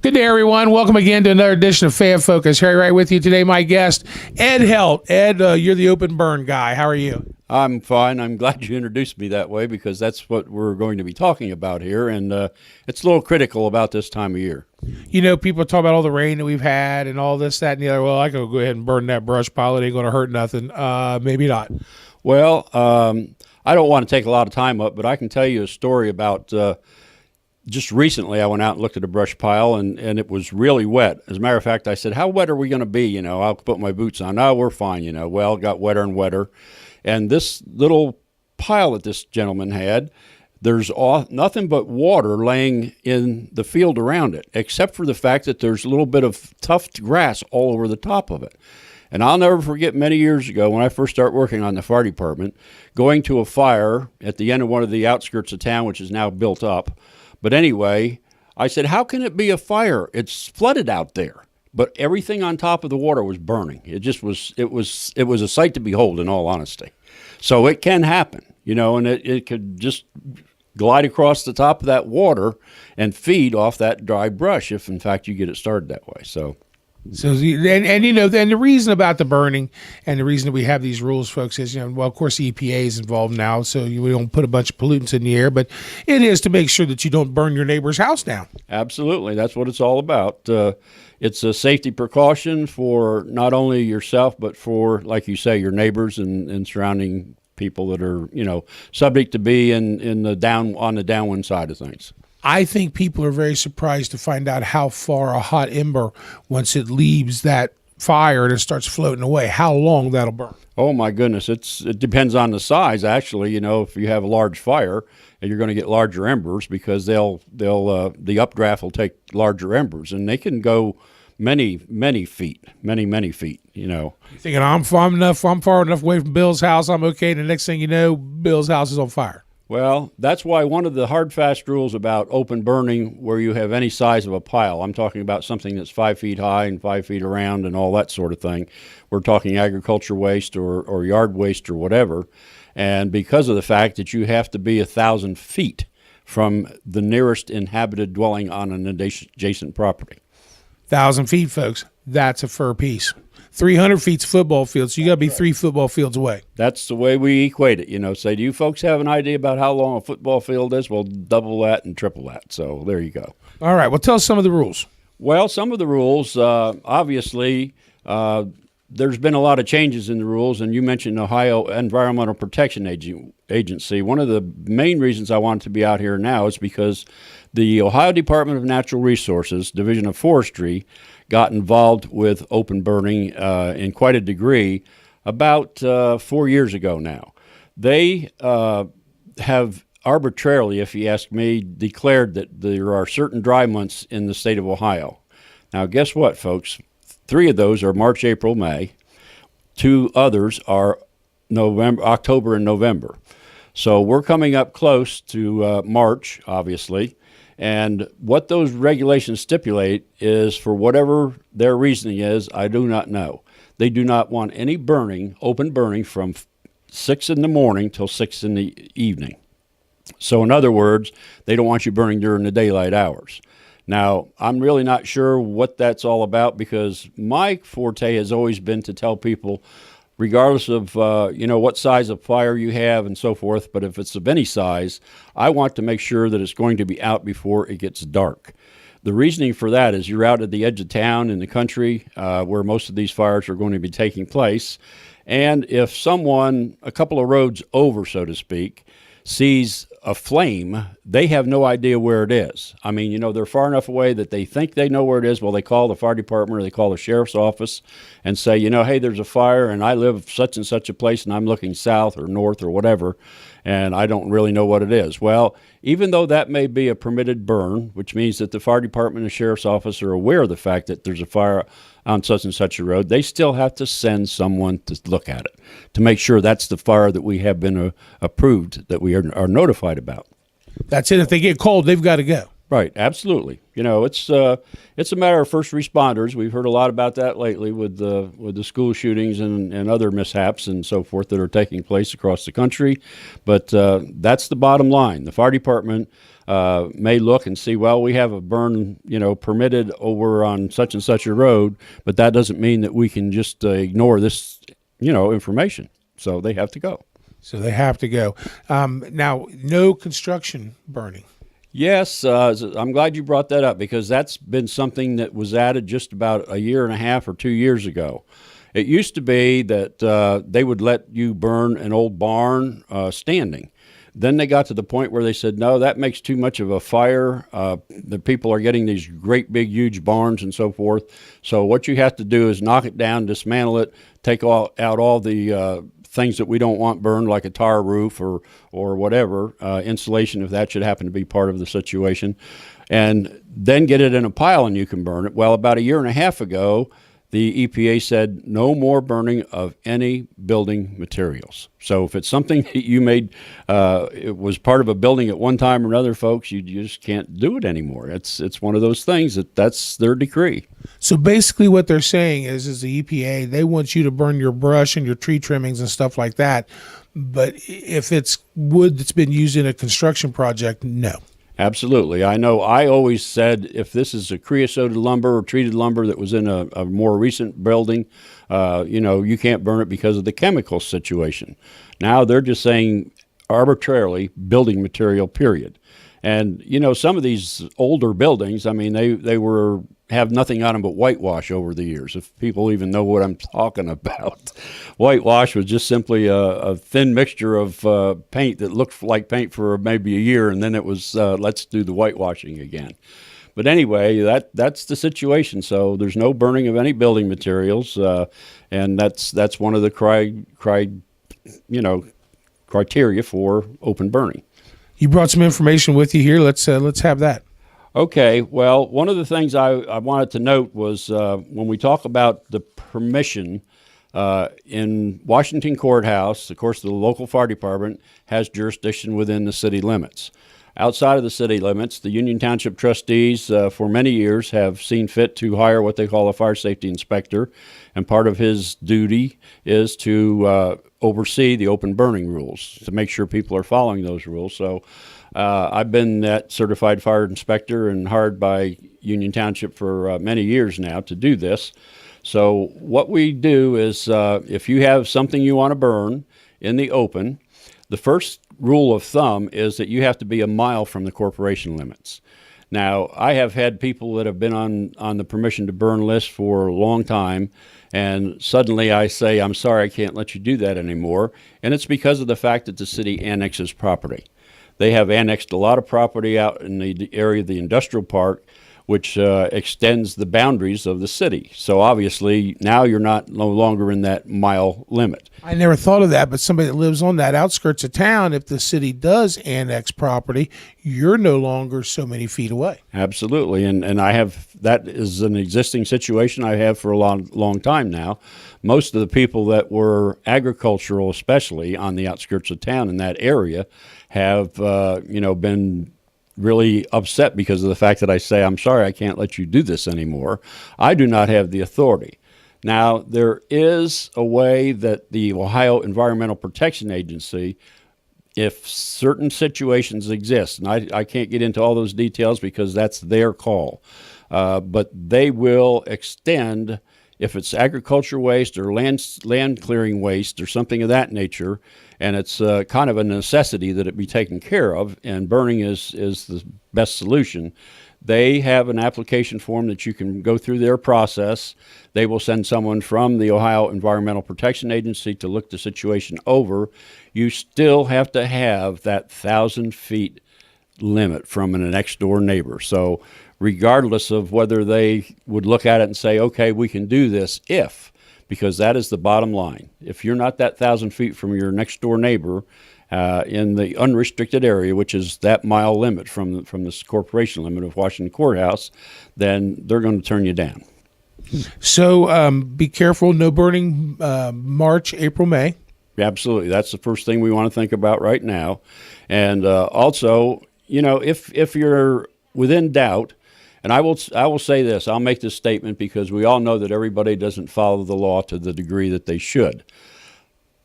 Good day, everyone. Welcome again to another edition of Fayette Focus. Harry Wright with you today. My guest, Ed Helt. Ed, you're the open burn guy. How are you? I'm fine. I'm glad you introduced me that way because that's what we're going to be talking about here, and it's a little critical about this time of year. You know, people talk about all the rain that we've had and all this, that, and the other. Well, I could go ahead and burn that brush pile. It ain't going to hurt nothing. Maybe not. Well, I don't want to take a lot of time up, but I can tell you a story about just recently I went out and looked at a brush pile, and it was really wet. As a matter of fact, I said, how wet are we going to be? You know, I'll put my boots on. No, we're fine, you know. Well, it got wetter and wetter. And this little pile that this gentleman had, there's nothing but water laying in the field around it, except for the fact that there's a little bit of tufted grass all over the top of it. And I'll never forget many years ago when I first started working on the fire department, going to a fire at the end of one of the outskirts of town, which is now built up. But anyway, I said, how can it be a fire? It's flooded out there. But everything on top of the water was burning. It was a sight to behold, in all honesty. So it can happen, you know, and it could just glide across the top of that water and feed off that dry brush if, in fact, you get it started that way. So you know, and the reason about the burning and the reason that we have these rules, folks, is, you know, well, of course, the EPA is involved now, so we don't put a bunch of pollutants in the air, but it is to make sure that you don't burn your neighbor's house down. Absolutely. That's what it's all about. It's a safety precaution for not only yourself, but for, like you say, your neighbors and surrounding people that are, you know, subject to be on the downwind side of things. I think people are very surprised to find out how far a hot ember, once it leaves that fire and it starts floating away, how long that'll burn. Oh my goodness, it depends on the size. Actually, you know, if you have a large fire, and you're going to get larger embers because the updraft will take larger embers, and they can go many feet. You know, You're thinking I'm far enough away from Bill's house, I'm okay. And the next thing you know, Bill's house is on fire. Well, that's why one of the hard, fast rules about open burning, where you have any size of a pile, I'm talking about something that's 5 feet high and 5 feet around and all that sort of thing. We're talking agriculture waste or yard waste or whatever. And because of the fact that you have to be 1,000 feet from the nearest inhabited dwelling on an adjacent property. 1,000 feet, folks, that's a fur piece. 300 feet's football field, so you got to be 3 football fields away. That's the way we equate it. You know, say, do you folks have an idea about how long a football field is? Well, double that and triple that. So there you go. All right, well, tell us some of the rules. Well, some of the rules, obviously, there's been a lot of changes in the rules, and you mentioned Ohio Environmental Protection Agency. One of the main reasons I wanted to be out here now is because the Ohio Department of Natural Resources, Division of Forestry, got involved with open burning in quite a degree about 4 years ago now. They have arbitrarily, if you ask me, declared that there are certain dry months in the state of Ohio. Now, guess what, folks? 3 of those are March, April, May. 2 others are October, and November. So we're coming up close to March, obviously. And what those regulations stipulate is, for whatever their reasoning is, I do not know. They do not want any burning, open burning, from 6 in the morning till 6 in the evening. So in other words, they don't want you burning during the daylight hours. Now, I'm really not sure what that's all about, because my forte has always been to tell people, regardless of what size of fire you have and so forth, but if it's of any size, I want to make sure that it's going to be out before it gets dark. The reasoning for that is you're out at the edge of town in the country where most of these fires are going to be taking place, and if someone a couple of roads over, so to speak, sees a flame, they have no idea where it is. I mean, you know, they're far enough away that they think they know where it is. Well, they call the fire department or they call the sheriff's office and say, you know, hey, there's a fire and I live such and such a place and I'm looking south or north or whatever, and I don't really know what it is. Well, even though that may be a permitted burn, which means that the fire department and the sheriff's office are aware of the fact that there's a fire on such and such a road, they still have to send someone to look at it to make sure that's the fire that we have been approved, that we are notified about. That's it. If they get cold, they've got to go. Right, absolutely. It's a matter of first responders. We've heard a lot about that lately with the school shootings and other mishaps and so forth that are taking place across the country. But that's the bottom line. The fire department may look and see, well, we have a burn, permitted over on such and such a road, but that doesn't mean that we can just ignore this, information. So they have to go. So they have to go. Now, no construction burning. Yes, I'm glad you brought that up because that's been something that was added just about a year and a half or 2 years ago. It used to be that they would let you burn an old barn standing. Then they got to the point where they said, no, that makes too much of a fire. The people are getting these great big huge barns and so forth. So what you have to do is knock it down, dismantle it, take out all the things that we don't want burned, like a tar roof or whatever, insulation, if that should happen to be part of the situation, and then get it in a pile and you can burn it. Well, about a year and a half ago, the EPA said no more burning of any building materials. So if it's something that you made, it was part of a building at one time or another, folks, you just can't do it anymore. It's one of those things that's their decree. So basically what they're saying is the EPA, they want you to burn your brush and your tree trimmings and stuff like that. But if it's wood that's been used in a construction project, no. Absolutely. I know I always said if this is a creosoted lumber or treated lumber that was in a more recent building, you can't burn it because of the chemical situation. Now they're just saying arbitrarily building material, period. And, some of these older buildings, I mean, they have nothing on them but whitewash over the years, if people even know what I'm talking about. Whitewash was just simply a thin mixture of paint that looked like paint for maybe a year, and then it was, let's do the whitewashing again. But anyway, that's the situation. So there's no burning of any building materials, and that's one of the criteria for open burning. You brought some information with you here. Let's have that. Okay. Well, one of the things I wanted to note was when we talk about the permission in Washington Courthouse, of course, the local fire department has jurisdiction within the city limits. Outside of the city limits, the Union Township trustees for many years have seen fit to hire what they call a fire safety inspector, and part of his duty is to oversee the open burning rules to make sure people are following those rules. So I've been that certified fire inspector and hired by Union Township for many years now to do this. So what we do is if you have something you want to burn in the open, the first rule of thumb is that you have to be a mile from the corporation limits. Now, I have had people that have been on the permission to burn list for a long time, and suddenly I say, I'm sorry, I can't let you do that anymore. And it's because of the fact that the city annexes property. They have annexed a lot of property out in the area of the industrial park, which extends the boundaries of the city. So obviously now you're no longer in that mile limit. I never thought of that, but somebody that lives on that outskirts of town, if the city does annex property, you're no longer so many feet away. Absolutely, and that is an existing situation I have for a long time now. Most of the people that were agricultural, especially on the outskirts of town in that area, have been really upset because of the fact that I say, I'm sorry, I can't let you do this anymore. I do not have the authority. Now, there is a way that the Ohio Environmental Protection Agency, if certain situations exist, and I can't get into all those details because that's their call, but they will extend, if it's agriculture waste or land clearing waste or something of that nature, and it's kind of a necessity that it be taken care of, and burning is the best solution. They have an application form that you can go through their process. They will send someone from the Ohio Environmental Protection Agency to look the situation over. You still have to have that 1,000 feet limit from a next door neighbor. So regardless of whether they would look at it and say, okay, we can do this because that is the bottom line. If you're not that 1,000 feet from your next door neighbor in the unrestricted area, which is that mile limit from this corporation limit of Washington Courthouse, then they're going to turn you down. So be careful, no burning March, April, May. Absolutely. That's the first thing we want to think about right now. And also, if you're within doubt, and I will say this, I'll make this statement because we all know that everybody doesn't follow the law to the degree that they should.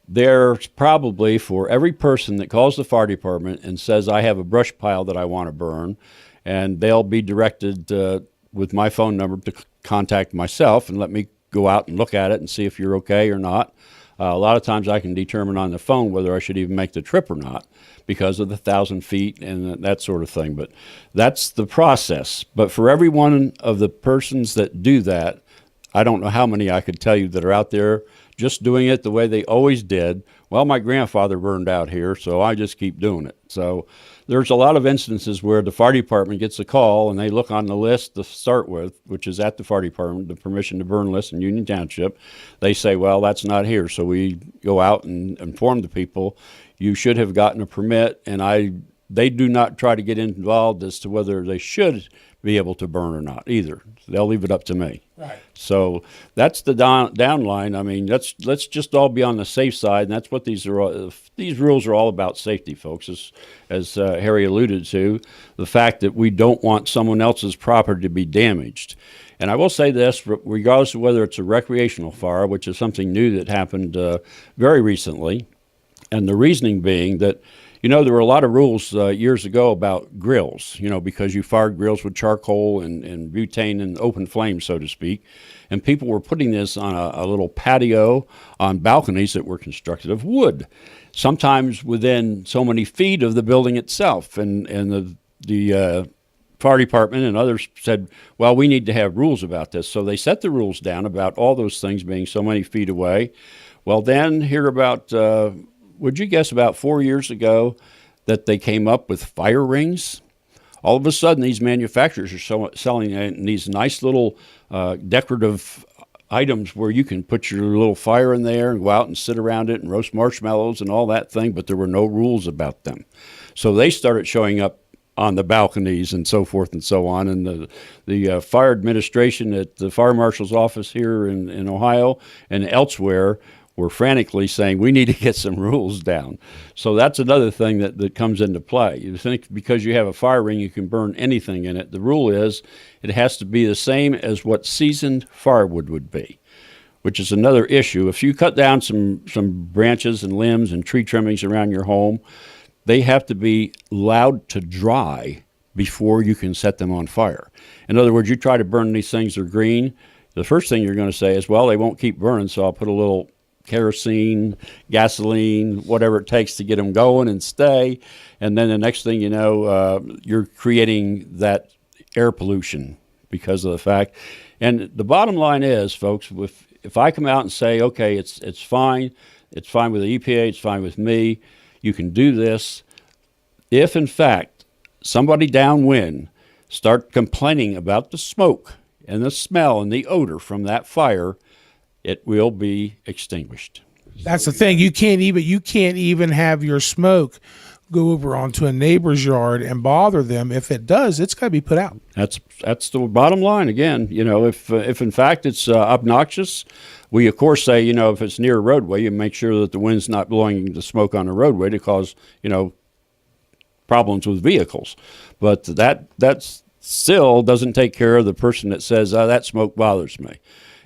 There's probably, for every person that calls the fire department and says, I have a brush pile that I want to burn, and they'll be directed with my phone number to contact myself and let me go out and look at it and see if you're okay or not. A lot of times I can determine on the phone whether I should even make the trip or not because of the 1,000 feet and that sort of thing. But that's the process. But for every one of the persons that do that, I don't know how many I could tell you that are out there just doing it the way they always did. Well, my grandfather burned out here, so I just keep doing it. So there's a lot of instances where the fire department gets a call and they look on the list to start with, which is at the fire department, the permission to burn list in Union Township. They say, well, that's not here. So we go out and inform the people, you should have gotten a permit, and they do not try to get involved as to whether they should be able to burn or not either. They'll leave it up to me. Right. So that's the downline. I mean, let's just all be on the safe side, and that's what these rules are all about: safety, folks. As Harry alluded to, the fact that we don't want someone else's property to be damaged. And I will say this, regardless of whether it's a recreational fire, which is something new that happened very recently, and the reasoning being that, there were a lot of rules years ago about grills, because you fired grills with charcoal and butane and open flames, so to speak. And people were putting this on a little patio on balconies that were constructed of wood, sometimes within so many feet of the building itself. And the fire department and others said, well, we need to have rules about this. So they set the rules down about all those things being so many feet away. Well, then here about... would you guess about 4 years ago that they came up with fire rings? All of a sudden, these manufacturers are selling these nice little decorative items where you can put your little fire in there and go out and sit around it and roast marshmallows and all that thing, but there were no rules about them. So they started showing up on the balconies and so forth and so on. And the fire administration at the fire marshal's office here in Ohio and elsewhere were frantically saying, we need to get some rules down. So that's another thing that comes into play. You think because you have a fire ring, you can burn anything in it. The rule is it has to be the same as what seasoned firewood would be, which is another issue. If you cut down some branches and limbs and tree trimmings around your home, they have to be allowed to dry before you can set them on fire. In other words, you try to burn these things that are green, the first thing you're going to say is, well, they won't keep burning, so I'll put a little kerosene, gasoline, whatever it takes to get them going and stay. And then the next thing you know, you're creating that air pollution because of the fact. And the bottom line is, folks, if I come out and say, okay, it's fine with the EPA, it's fine with me, you can do this. If, in fact, somebody downwind start complaining about the smoke and the smell and the odor from that fire, it will be extinguished. That's the thing. You can't even have your smoke go over onto a neighbor's yard and bother them. If it does, it's got to be put out. That's the bottom line. Again, if in fact it's obnoxious, we of course say, if it's near a roadway, you make sure that the wind's not blowing the smoke on the roadway to cause, problems with vehicles. But that still doesn't take care of the person that says, that smoke bothers me.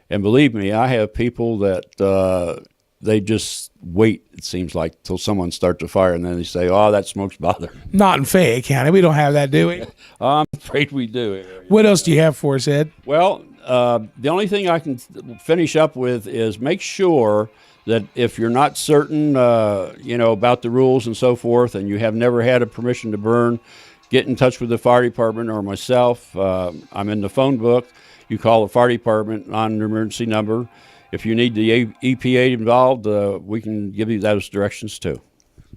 And believe me, I have people that they just wait, it seems like, till someone starts a fire, and then they say, oh, that smoke's bothering me. Not in Fayette County. We don't have that, do we? I'm afraid we do. What else do you have for us, Ed? Well, the only thing I can finish up with is make sure that if you're not certain, about the rules and so forth, and you have never had a permission to burn, get in touch with the fire department or myself. I'm in the phone book. You call the fire department on an emergency number. If you need the EPA involved, we can give you those directions too.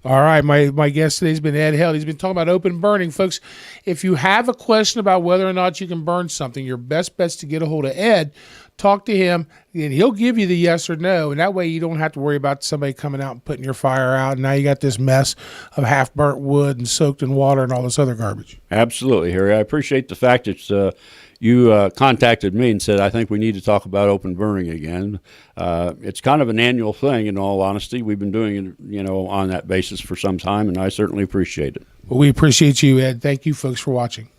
All right, my guest today has been Ed Helt. He's been talking about open burning. Folks, if you have a question about whether or not you can burn something, your best bet's to get a hold of Ed, talk to him, and he'll give you the yes or no, and that way you don't have to worry about somebody coming out and putting your fire out, and now you got this mess of half-burnt wood and soaked in water and all this other garbage. Absolutely, Harry. I appreciate the fact that you contacted me and said, I think we need to talk about open burning again. It's kind of an annual thing, in all honesty. We've been doing it, on that basis for some time, and I certainly appreciate it. Well, we appreciate you, Ed. Thank you, folks, for watching.